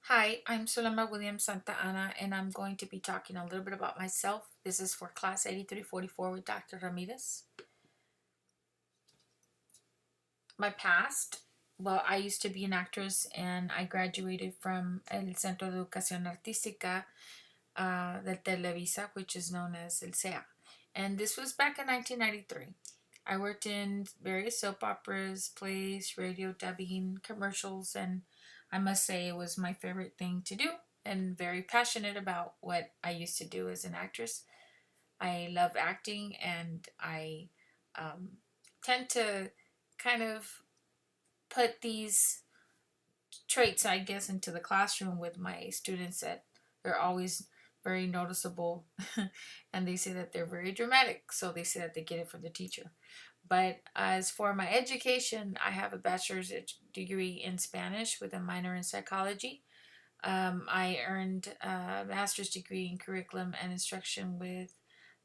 Hi, I'm Sulema Williams Santa Ana, and I'm going to be talking a little bit about myself. This is for class 8344 with Dr. Ramirez. My past, well, I used to be an actress and I graduated from El Centro de Educación Artística de Televisa, which is known as El CEA. And this was back in 1993. I worked in various soap operas, plays, radio dubbing, commercials, and I must say it was my favorite thing to do and very passionate about what I used to do as an actress. I love acting and I um, tend to kind of put these traits, I guess, into the classroom with my students that they're always very noticeable and they say that they're very dramatic. So they say that they get it from the teacher. But as for my education, I have a bachelor's degree in Spanish with a minor in psychology. I earned a master's degree in curriculum and instruction with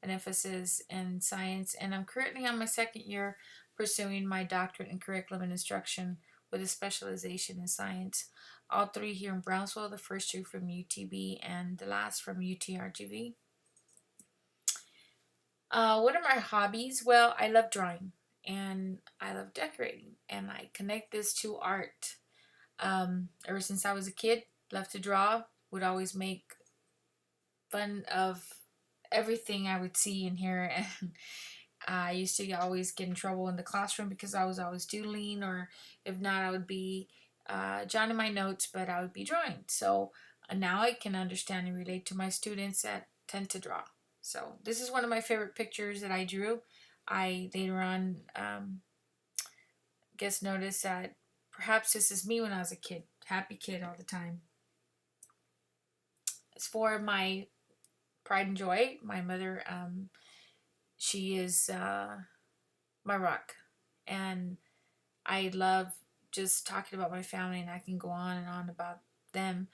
an emphasis in science, and I'm currently on my second year pursuing my doctorate in curriculum and instruction with a specialization in science. All three here in Brownsville, the first two from UTB and the last from UTRGV. What are my hobbies? Well, I love drawing and I love decorating, and I connect this to art. Ever since I was a kid, loved to draw, would always make fun of everything I would see and hear. And I used to always get in trouble in the classroom because I was always doodling, or if not, I would be jotting my notes, but I would be drawing. So now I can understand and relate to my students that tend to draw. So this is one of my favorite pictures that I drew. I later on guess noticed that perhaps this is me when I was a kid, happy kid all the time. As for my pride and joy, my mother, she is my rock, and I love just talking about my family, and I can go on and on about them.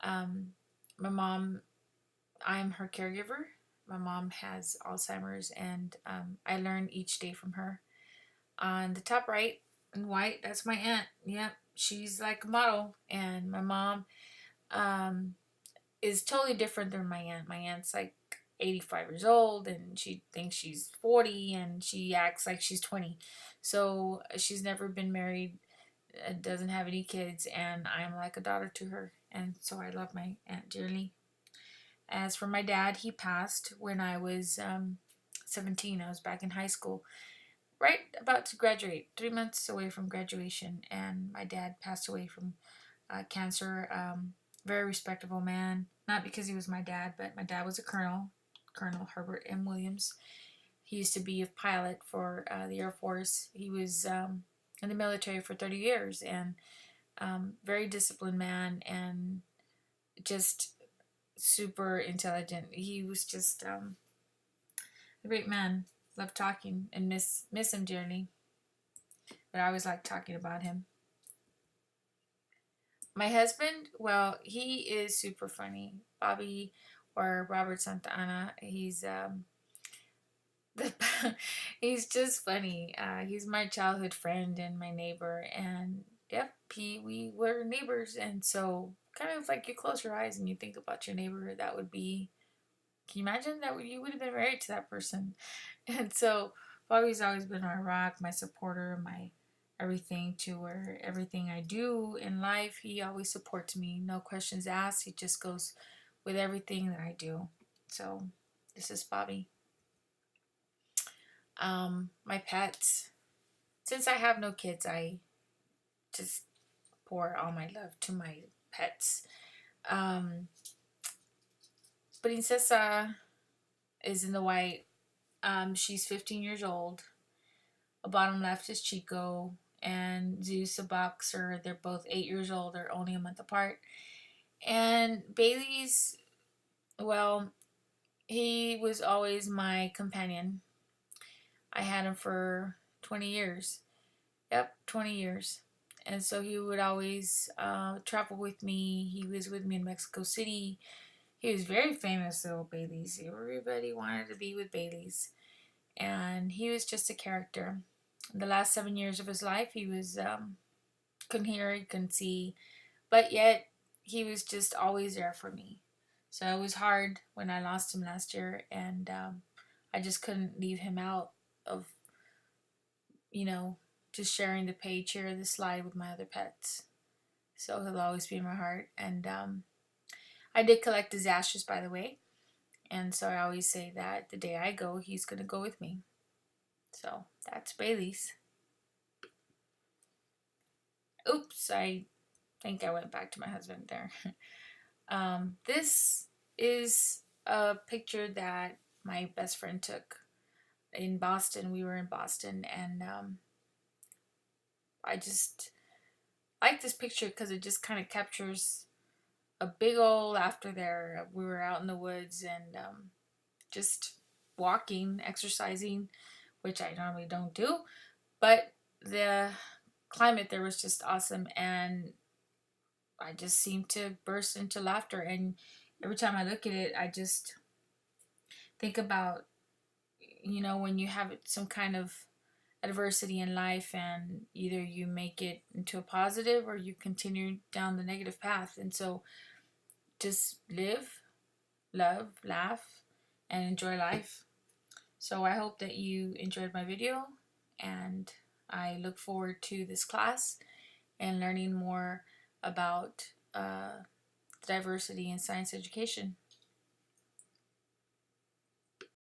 Um, my mom, I'm her caregiver. My mom has Alzheimer's, and I learn each day from her. On the top right in white, that's my aunt. Yep, she's like a model, and my mom um, is totally different than my aunt. My aunt's like 85 years old and she thinks she's 40 and she acts like she's 20. So she's never been married, doesn't have any kids, and I'm like a daughter to her. And so I love my aunt dearly. As for my dad, he passed when I was 17. I was back in high school, right about to graduate, 3 months away from graduation, and my dad passed away from cancer. Very respectable man. Not because he was my dad, but my dad was a colonel, Colonel Herbert M. Williams. He used to be a pilot for the Air Force. He was in the military for 30 years and very disciplined man and just super intelligent. He was just a great man. Love talking and miss him dearly. But I always like talking about him. My husband, well, he is super funny. Bobby or Robert Santa Ana. The he's just funny. He's my childhood friend and my neighbor, and yep, we were neighbors, and so kind of like you close your eyes and you think about your neighbor. That would be. Can you imagine that you would have been married to that person? And so Bobby's always been my rock, my supporter, my everything, to where everything I do in life, he always supports me. No questions asked. He just goes with everything that I do. So this is Bobby. My pets. Since I have no kids, I just pour all my love to my pets. Um, Princesa is in the white. She's 15 years old. Bottom left is Chico, and Zeus, a boxer. They're both 8 years old. They're only a month apart. And Bailey's, well, he was always my companion. I had him for 20 years. Yep, 20 years. And so he would always travel with me. He was with me in Mexico City. He was very famous, though, Bailey's. Everybody wanted to be with Bailey's. And he was just a character. The last 7 years of his life, he was couldn't hear, he couldn't see, but yet he was just always there for me. So it was hard when I lost him last year, and I just couldn't leave him out of, you know, just sharing the page here, the slide with my other pets. So he'll always be in my heart. And I did collect his ashes, by the way. And so I always say that the day I go, he's going to go with me. So that's Bailey's. Oops, I think I went back to my husband there. This is a picture that my best friend took in Boston. We were in Boston, and I just like this picture because it just kind of captures a big old laughter there. We were out in the woods and just walking, exercising, which I normally don't do, but the climate there was just awesome, and I just seemed to burst into laughter. And every time I look at it, I just think about, you know, when you have some kind of adversity in life and either you make it into a positive or you continue down the negative path. And so just live, love, laugh, and enjoy life. So I hope that you enjoyed my video, and I look forward to this class and learning more about diversity in science education.